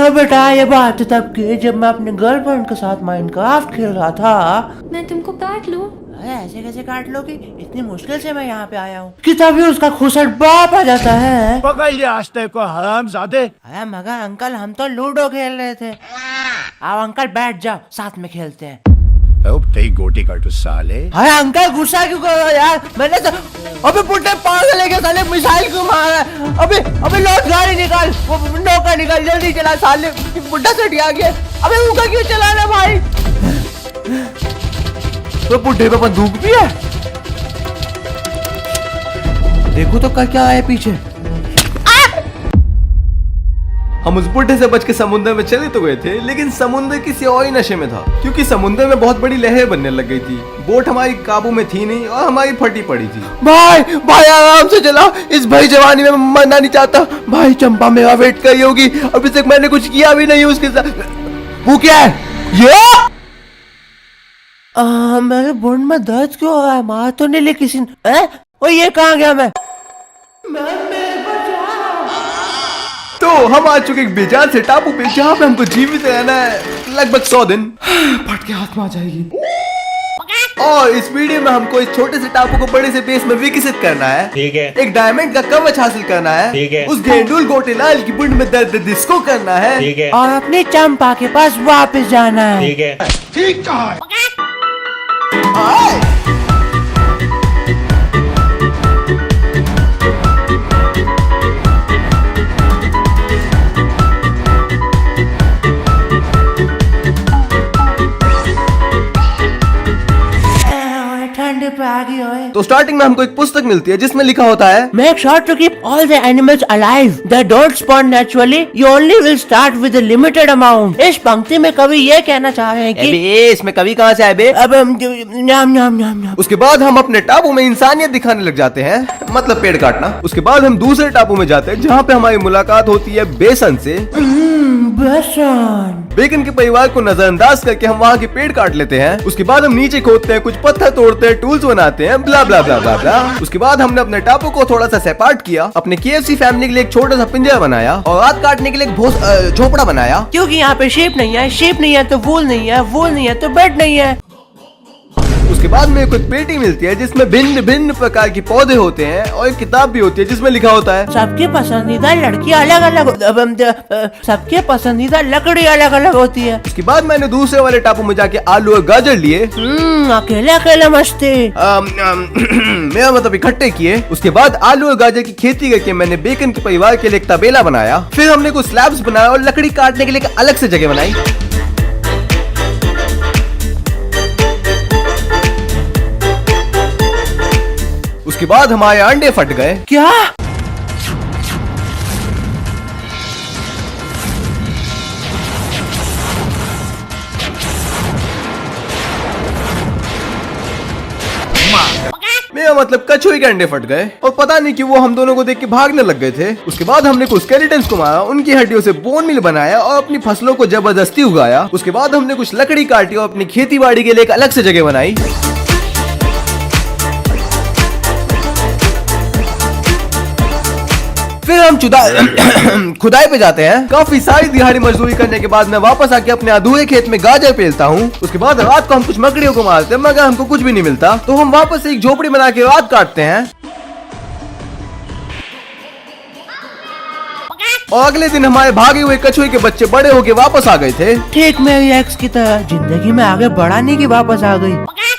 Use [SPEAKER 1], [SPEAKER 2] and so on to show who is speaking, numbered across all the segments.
[SPEAKER 1] हाँ बेटा, ये बात तब की जब मैं अपने गर्लफ्रेंड के साथ माइनक्राफ्ट खेल रहा था।
[SPEAKER 2] मैं तुमको काट लूं?
[SPEAKER 1] ऐसे कैसे काट लोगे? इतनी मुश्किल से मैं यहाँ पे आया हूँ कि तभी उसका खुसट बाप आ जाता है।
[SPEAKER 3] पकड़ लिया आस्ते को हरामजादे।
[SPEAKER 1] अरे मगर अंकल, हम तो लूडो खेल रहे थे। आओ अंकल बैठ जाओ, साथ में खेलते हैं।
[SPEAKER 3] तेरी गोटी काटू साले।
[SPEAKER 1] अरे अंकल गुस्सा क्यों कर रहे हो यार? मैंने तो अबे पुट्टे पागल लेके साले मिसाइल क्यों मारा? अबे लौट गाड़ी निकाल, वो नौका निकाल, जल्दी चला साले, बुड्ढा सेठ आ गया। अबे ऊका क्यों चला रहा भाई? वो बुड्ढे पे बंदूक भी है। देखो तो क्या है पीछे।
[SPEAKER 4] हम उस बुड्ढे से बच के समुद्र में चले तो गए थे, लेकिन समुद्र किसी और ही नशे में था, क्योंकि समुद्र में बहुत बड़ी लहर बनने लग गई थी। बोट हमारी काबू में थी नहीं और हमारी फटी पड़ी थी।
[SPEAKER 1] भाई आराम से चला, इस भाई जवानी में मरना नहीं चाहता। भाई चंपा मेरा वेट कर रही होगी, अभी तक मैंने कुछ किया भी नहीं उसके साथ। वो क्या है ये? मेरे बोन में दर्द क्यों हो रहा है? मार तो नहीं ली किसी ने? ओ ये कहाँ गया मैं?
[SPEAKER 4] तो हम आ चुके एक बेजान से टापू पे, जहाँ पे हमको जीवित रहना है लगभग 100 दिन। फट के हाथ में आ जाएगी। और इस वीडियो में हमको इस छोटे से टापू को बड़े से बेस में विकसित करना है।
[SPEAKER 3] ठीक है।
[SPEAKER 4] एक डायमंड का कवच हासिल करना है।
[SPEAKER 3] ठीक है।
[SPEAKER 4] उस गेंडुल गोटेलाल की बुंड में दर्द डिस्को करना है।
[SPEAKER 3] ठीक है।
[SPEAKER 1] और अपनी चंपा के पास वापस जाना है।
[SPEAKER 3] ठीक है। ठीक कहा।
[SPEAKER 4] तो स्टार्टिंग में हमको एक पुस्तक मिलती है जिसमें लिखा होता है
[SPEAKER 1] Make sure to keep all the animals alive. They don't spawn naturally. You only will start with a limited amount. इस पंक्ति में कवि ये कहना चाह रहे हैं कि
[SPEAKER 4] इसमें कवि कहाँ से आए बे?
[SPEAKER 1] अब न्याम न्याम न्याम न्याम।
[SPEAKER 4] उसके बाद हम अपने टापू में इंसानियत दिखाने लग जाते हैं, मतलब पेड़ काटना। उसके बाद हम दूसरे टापू में जाते हैं जहाँ पे हमारी मुलाकात होती है बेसन से। बेकन के परिवार को नजरअंदाज करके हम वहाँ के पेड़ काट लेते हैं। उसके बाद हम नीचे खोदते हैं, कुछ पत्थर तोड़ते हैं, टूल्स बनाते हैं, ब्ला ब्ला ब्ला ब्ला ब्ला। उसके बाद हमने अपने टापू को थोड़ा सा सेपारेट किया, अपने KFC फैमिली के लिए एक छोटा सा पिंजरा बनाया और रात काटने के लिए एक झोपड़ा बनाया,
[SPEAKER 1] क्योंकि यहाँ पे शेप नहीं है, शेप नहीं है तो वूल नहीं है, वूल नहीं है तो बेड नहीं है।
[SPEAKER 4] उसके बाद में कुछ पेटी मिलती है जिसमें भिन्न भिन्न प्रकार के पौधे होते हैं और एक किताब भी होती है जिसमें लिखा होता है
[SPEAKER 1] सबके पसंदीदा लड़की अलग अलग, सबके पसंदीदा लकड़ी अलग अलग होती है।
[SPEAKER 4] उसके बाद मैंने दूसरे वाले टापू में जाके आलू और गाजर लिए,
[SPEAKER 1] अकेले अकेले मस्ती।
[SPEAKER 4] मेरा मतलब इकट्ठे किए। उसके बाद आलू और गाजर की खेती करके मैंने बेकन के परिवार के लिए एक तबेला बनाया। फिर हमने कुछ स्लैब्स बनाया और लकड़ी काटने के लिए एक अलग से जगह बनाई। उसके बाद हमारे अंडे फट गए।
[SPEAKER 1] क्या?
[SPEAKER 4] मेरा मतलब कछुए के अंडे फट गए और पता नहीं क्यों वो हम दोनों को देख के भागने लग गए थे। उसके बाद हमने कुछ स्केलेटन्स को मारा, उनकी हड्डियों से बोन मिल बनाया और अपनी फसलों को जबरदस्ती उगाया। उसके बाद हमने कुछ लकड़ी काटी और अपनी खेती बाड़ी के लिए एक अलग से जगह बनाई। फिर हम खुदाई पे जाते हैं। काफी सारी दिहाड़ी मजदूरी करने के बाद मैं वापस आके अपने अधूरे खेत में गाजर पेलता हूँ। उसके बाद रात को हम कुछ मकड़ियों को मारते हैं, मगर हमको कुछ भी नहीं मिलता, तो हम वापस एक झोपड़ी बना के रात काटते हैं। और अगले दिन हमारे भागे हुए कछुए के बच्चे बड़े होके वापस आ गए थे,
[SPEAKER 1] ठीक मेरी एक्स की तरह जिंदगी में आगे बढ़ाने की वापस आ गई।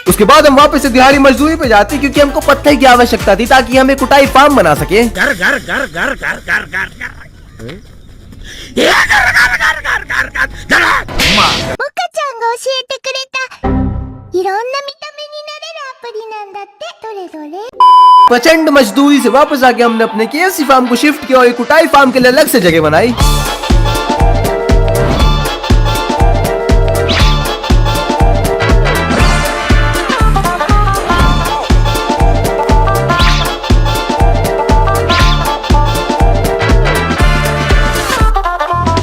[SPEAKER 4] उसके बाद हम वापस से दिहाड़ी मजदूरी पे जाते क्योंकि हमको पत्थर की आवश्यकता थी ताकि हम एक कुटाई फार्म बना सके।
[SPEAKER 3] घर घर घर घर घर घर घर
[SPEAKER 4] प्रचंड मजदूरी से वापस आके हमने अपने KFC फार्म को शिफ्ट किया और एक कुटाई फार्म के लिए अलग से जगह बनाई।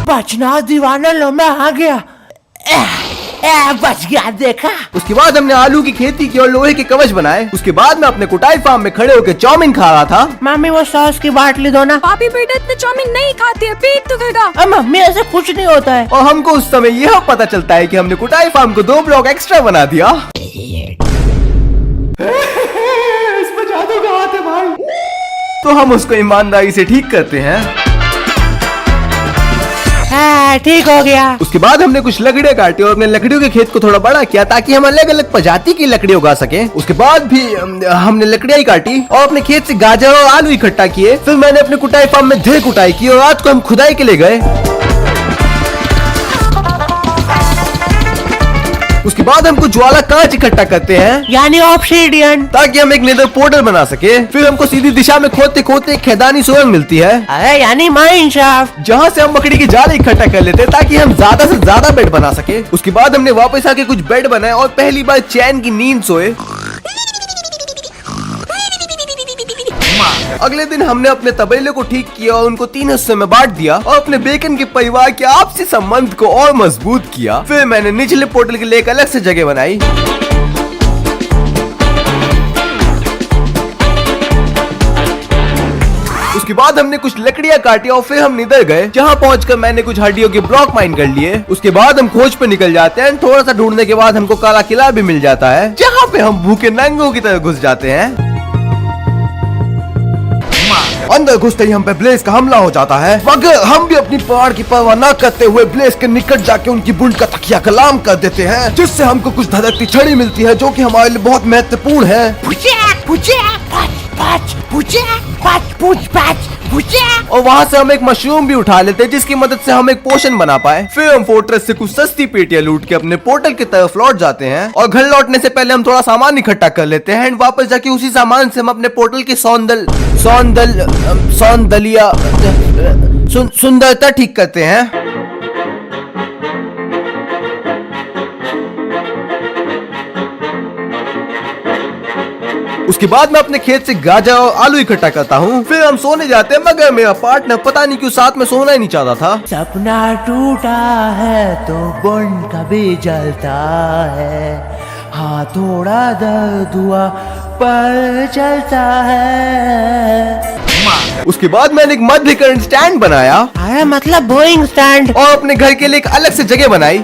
[SPEAKER 1] बचना दीवाना लो, मैं आ गया। बच गया, देखा।
[SPEAKER 4] उसके बाद हमने आलू की खेती की और लोहे के कवच बनाए। उसके बाद मैं अपने कुटाई फार्म में खड़े होकर चाउमीन खा रहा था।
[SPEAKER 1] मम्मी वो सॉस की बाटली दो ना।
[SPEAKER 2] पापी बेटा इतने चाउमीन नहीं खाती है, पेट दुखेगा।
[SPEAKER 1] मम्मी ऐसे कुछ नहीं होता है।
[SPEAKER 4] और हमको उस समय यह पता चलता है कि हमने कुटाई फार्म को 2 ब्लॉक एक्स्ट्रा बना दिया। इसमें जादू का हाथ है भाई। तो हम उसको ईमानदारी से ठीक करते हैं।
[SPEAKER 1] ठीक हो गया।
[SPEAKER 4] उसके बाद हमने कुछ लकड़ियाँ काटी और अपने लकड़ियों के खेत को थोड़ा बड़ा किया ताकि हम अलग अलग प्रजाति की लकड़ी उगा सके। उसके बाद भी हमने लकड़ियाँ ही काटी और अपने खेत से गाजर और आलू इकट्ठा किए। फिर मैंने अपने कुटाई फार्म में ढेर कुटाई की और रात को हम खुदाई के लिए गए। उसके बाद हमको ज्वाला कांच इकट्ठा करते हैं,
[SPEAKER 1] यानी ऑब्सीडियन,
[SPEAKER 4] ताकि हम एक नेदर पोर्टल बना सके। फिर हमको सीधी दिशा में खोदते खोदते एक खेदानी सुरंग मिलती है।
[SPEAKER 1] अरे यानी माइन शाफ्ट,
[SPEAKER 4] जहाँ से हम मकड़ी की जाल इकट्ठा कर लेते हैं ताकि हम ज्यादा से ज्यादा बेड बना सके। उसके बाद हमने वापस आके कुछ बेड बनाए और पहली बार चैन की नींद सोए। अगले दिन हमने अपने तबेले को ठीक किया और उनको 3 हिस्सों में बांट दिया और अपने बेकन के परिवार के आपसी संबंध को और मजबूत किया। फिर मैंने निचले पोर्टल के लिए एक अलग से जगह बनाई। उसके बाद हमने कुछ लकड़ियाँ काटी और फिर हम निधर गए, जहाँ पहुंचकर मैंने कुछ हड्डियों के ब्लॉक माइन कर लिए। उसके बाद हम खोज पे निकल जाते हैं। थोड़ा सा ढूंढने के बाद हमको काला किला भी मिल जाता है, जहाँ पे हम भूखे नंगों की तरह घुस जाते हैं। अंदर घुसते ही हम पे ब्लेज का हमला हो जाता है, मगर हम भी अपनी पहाड़ की परवाह न करते हुए ब्लेज के निकट जाके उनकी बुंड का तकिया कलाम कर देते हैं, जिससे हमको कुछ धधकती छड़ी मिलती है जो कि हमारे लिए बहुत महत्वपूर्ण है। और वहाँ से हम एक मशरूम भी उठा लेते हैं, जिसकी मदद से हम एक पोशन बना पाए। फिर हम फोर्ट्रेस से कुछ सस्ती पेटियां लूट के अपने पोर्टल की तरफ लौट जाते हैं और घर लौटने से पहले हम थोड़ा सामान इकट्ठा कर लेते हैं एंड वापस जाके उसी सामान से हम अपने पोर्टल की सुंदरता ठीक करते हैं। उसके बाद मैं अपने खेत से गाजर और आलू इकट्ठा करता हूँ। फिर हम सोने जाते हैं, मगर मेरा पार्टनर पता नहीं क्यों साथ में सोना ही नहीं चाहता था।
[SPEAKER 1] सपना टूटा है तो बन कभी जलता है, हाँ थोड़ा दर्द हुआ पर चलता है।
[SPEAKER 4] उसके बाद मैंने एक मध्य करंट स्टैंड बनाया,
[SPEAKER 1] अरे मतलब बोइंग स्टैंड,
[SPEAKER 4] और अपने घर के लिए एक अलग से जगह बनाई।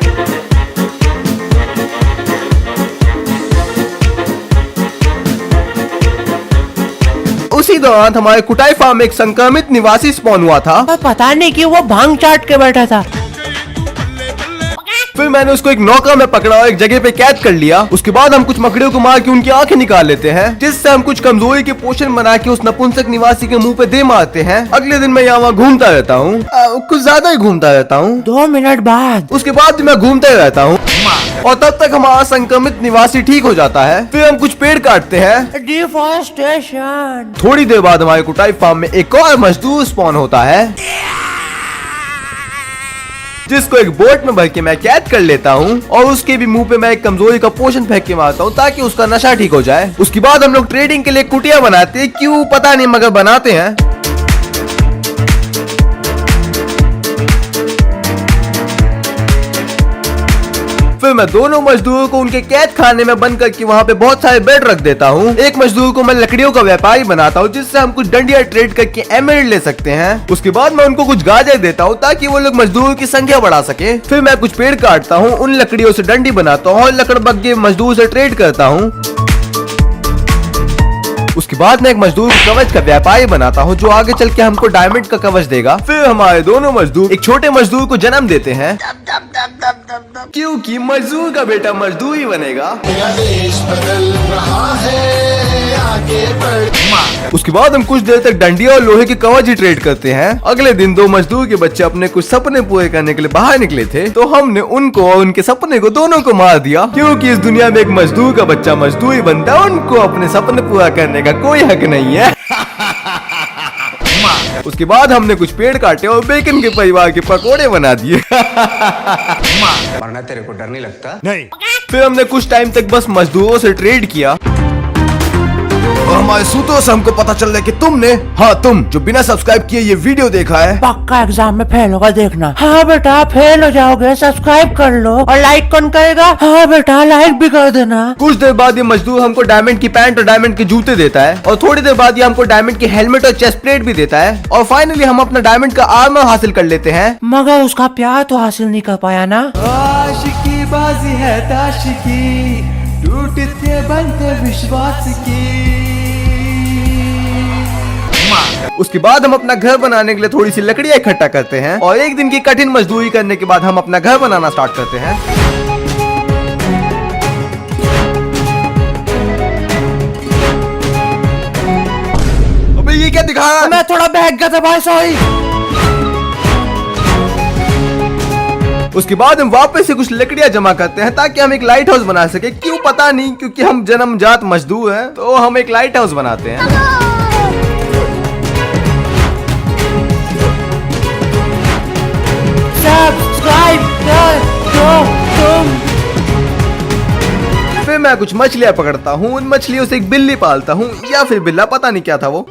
[SPEAKER 4] उसी दौरान हमारे कुटाई फार्म में एक संक्रमित निवासी स्पॉन हुआ था,
[SPEAKER 1] पर पता नहीं क्यों वो भांग चाट के बैठा था।
[SPEAKER 4] फिर मैंने उसको एक नौका में पकड़ा और एक जगह पे कैद कर लिया। उसके बाद हम कुछ मकड़ियों को मार के उनकी आंखें निकाल लेते हैं, जिससे हम कुछ कमजोरी के पोषण बना के उस नपुंसक निवासी के मुंह पे दे मारते हैं। अगले दिन मैं यहाँ घूमता रहता हूँ, कुछ ज्यादा ही घूमता रहता हूँ।
[SPEAKER 1] 2 मिनट बाद
[SPEAKER 4] उसके बाद मैं घूमते रहता हूँ और तब तक हमारा संक्रमित निवासी ठीक हो जाता है। फिर हम कुछ पेड़ काटते हैं।
[SPEAKER 1] डिफॉरेस्टेशन।
[SPEAKER 4] थोड़ी देर बाद हमारे कुटाई फार्म में एक और मजदूर स्पॉन होता है, जिसको एक बोट में भर के मैं कैद कर लेता हूँ और उसके भी मुंह पे मैं एक कमजोरी का पोषण फेंक के मारता हूँ ताकि उसका नशा ठीक हो जाए। उसके बाद हम लोग ट्रेडिंग के लिए कुटिया बनाते हैं, क्यों पता नहीं मगर बनाते हैं। फिर मैं दोनों मजदूरों को उनके कैद खाने में बंद करके वहाँ पे बहुत सारे बेड रख देता हूँ। एक मजदूर को मैं लकड़ियों का व्यापारी बनाता हूँ, जिससे हम कुछ डंडिया ट्रेड करके एमरल्ड ले सकते हैं। उसके बाद मैं उनको कुछ गाजर देता हूँ ताकि वो लोग मजदूरों की संख्या बढ़ा सके। फिर मैं कुछ पेड़ काटता हूँ, उन लकड़ियों से डंडी बनाता हूँ और लकड़बग्गे मजदूर से ट्रेड करता हूँ। उसके बाद मैं एक मजदूर को कवच का व्यापारी बनाता हूँ, जो आगे चल के हमको डायमंड का कवच देगा। फिर हमारे दोनों मजदूर एक छोटे मजदूर को जन्म देते हैं, क्योंकि मजदूर का बेटा मजदूर ही बनेगा।
[SPEAKER 5] देश बदल रहा है, आगे बढ़।
[SPEAKER 4] उसके बाद हम कुछ देर तक डंडिया और लोहे के कवच ही ट्रेड करते हैं। अगले दिन 2 मजदूर के बच्चे अपने कुछ सपने पूरे करने के लिए बाहर निकले थे, तो हमने उनको और उनके सपने को दोनों को मार दिया, क्योंकि इस दुनिया में एक मजदूर का बच्चा मजदूर ही बनता है, उनको अपने सपने पूरा करने का कोई हक नहीं है। उसके बाद हमने कुछ पेड़ काटे और बेकन के परिवार के पकोड़े बना दिए।
[SPEAKER 5] वरना तेरे को डर नहीं लगता?
[SPEAKER 3] नहीं।
[SPEAKER 4] फिर हमने कुछ टाइम तक बस मजदूरों से ट्रेड किया और हमारे सूत्रों से हमको पता चल रहा है कि तुमने, हाँ तुम जो बिना सब्सक्राइब किए ये वीडियो देखा है,
[SPEAKER 1] पक्का एग्जाम में फेल होगा देखना। हाँ बेटा फेल हो जाओगे, सब्सक्राइब कर लो। और लाइक कौन करेगा? हाँ बेटा लाइक भी कर देना।
[SPEAKER 4] कुछ देर बाद ये मजदूर हमको डायमंड की पैंट और डायमंड के जूते देता है, और थोड़ी देर बाद ये हमको डायमंड की हेलमेट और चेस्ट प्लेट भी देता है, और फाइनली हम अपना डायमंड का आर्मर हासिल कर लेते हैं।
[SPEAKER 1] मगर उसका प्यार तो हासिल नहीं कर पाया ना।
[SPEAKER 4] आशिकी बाजी है ताशिकी, टूटते बनते विश्वास की। उसके बाद हम अपना घर बनाने के लिए थोड़ी सी लकड़ियां इकट्ठा करते हैं, और एक दिन की कठिन मजदूरी करने के बाद हम अपना घर बनाना स्टार्ट करते हैं। अबे ये क्या दिखा रहा है?
[SPEAKER 1] मैं थोड़ा बहक गया था भाई, सॉरी।
[SPEAKER 4] उसके बाद हम वापस से कुछ लकड़ियां जमा करते हैं ताकि हम एक लाइट हाउस बना सके। क्यों पता नहीं, क्योंकि हम जन्मजात मजदूर हैं, तो हम एक लाइट हाउस बनाते हैं।
[SPEAKER 1] सब्सक्राइब कर दो तुम।
[SPEAKER 4] फिर मैं कुछ मछलियां पकड़ता हूँ, उन मछलियों से एक बिल्ली पालता हूँ, या फिर बिल्ला, पता नहीं क्या था वो।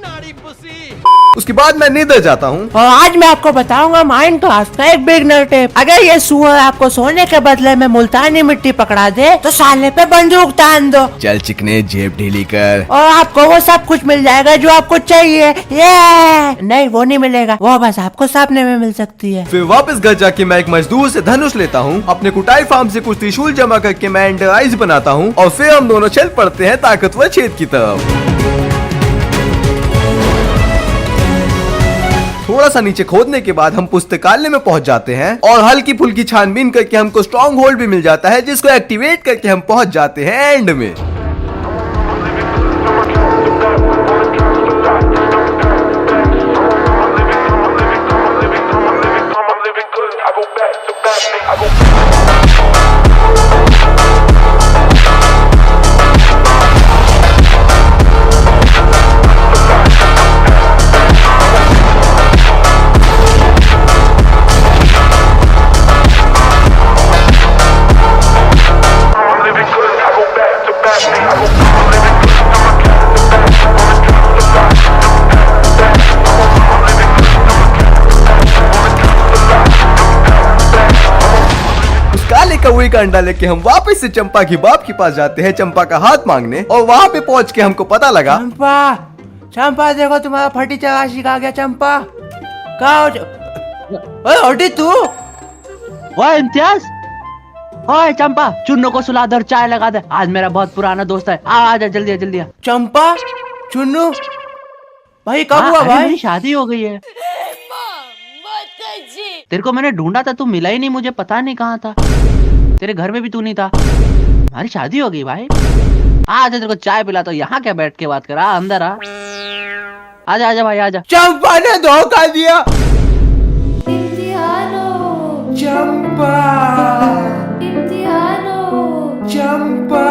[SPEAKER 4] उसके बाद मैं नींदर जाता हूँ।
[SPEAKER 1] और आज मैं आपको बताऊंगा माइनक्राफ्ट का एक बिगनर टिप। अगर ये सुअर आपको सोने के बदले में मुल्तानी मिट्टी पकड़ा दे तो साले पे बंदूक तान दो,
[SPEAKER 4] चल चिकने जेब ढीली कर,
[SPEAKER 1] और आपको वो सब कुछ मिल जाएगा जो आपको चाहिए। ये नहीं, वो नहीं मिलेगा, वो बस आपको सपने में मिल सकती है।
[SPEAKER 4] फिर वापस घर जाके मैं एक मजदूर से धनुष लेता हूँ, अपने कुटाई फार्म से कुछ त्रिशूल जमा करके मैं एंडराइज बनाता हूँ, और फिर हम दोनों चल पड़ते हैं ताकतवर छेद की तरफ। थोड़ा सा नीचे खोदने के बाद हम पुस्तकालय में पहुंच जाते हैं, और हल्की फुल्की छानबीन करके हमको स्ट्रॉन्ग होल्ड भी मिल जाता है, जिसको एक्टिवेट करके हम पहुंच जाते हैं एंड में। कौवे का अंडा लेके हम वापस से चंपा की बाप के पास जाते हैं, चंपा का हाथ मांगने, और वहाँ पे पहुँच के हमको पता लगा,
[SPEAKER 1] चंपा चंपा देखो तुम्हारा फटी चगाशी आ गया। चंपा कहाँ हो? ओए तू?
[SPEAKER 6] ओए इम्तियाज, ओए चंपा, चुन्नू को सुला दे, चाय लगा दे, आज मेरा बहुत पुराना दोस्त है। आ जा जल्दी जल्दी आ।
[SPEAKER 1] चंपा चुन्नू भाई कब हुआ
[SPEAKER 6] अरे
[SPEAKER 1] भाई?
[SPEAKER 6] मेरी शादी हो गई है। तेरे को मैंने ढूंढा था, तू मिला ही नहीं मुझे, पता नहीं कहाँ था। तेरे घर में भी तू नहीं था। हमारी शादी हो गई भाई। आजा तेरे को चाय पिलाता हूँ, यहाँ क्या बैठ के बात कर। अंदर आ, आजा आजा भाई आजा।
[SPEAKER 1] चंपा ने धोखा दिया। चंपा चंपा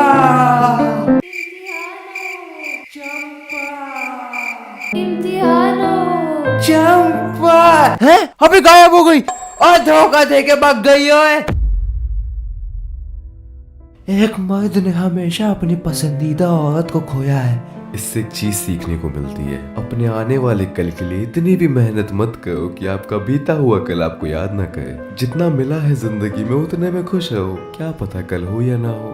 [SPEAKER 1] चंपा है अभी गायब हो गई और धोखा दे के भाग गई है। एक मर्द ने हमेशा अपनी पसंदीदा औरत को खोया है।
[SPEAKER 4] इससे एक चीज सीखने को मिलती है, अपने आने वाले कल के लिए इतनी भी मेहनत मत करो कि आपका बीता हुआ कल आपको याद ना करे। जितना मिला है जिंदगी में उतने में खुश रहो, क्या पता कल हो या ना हो।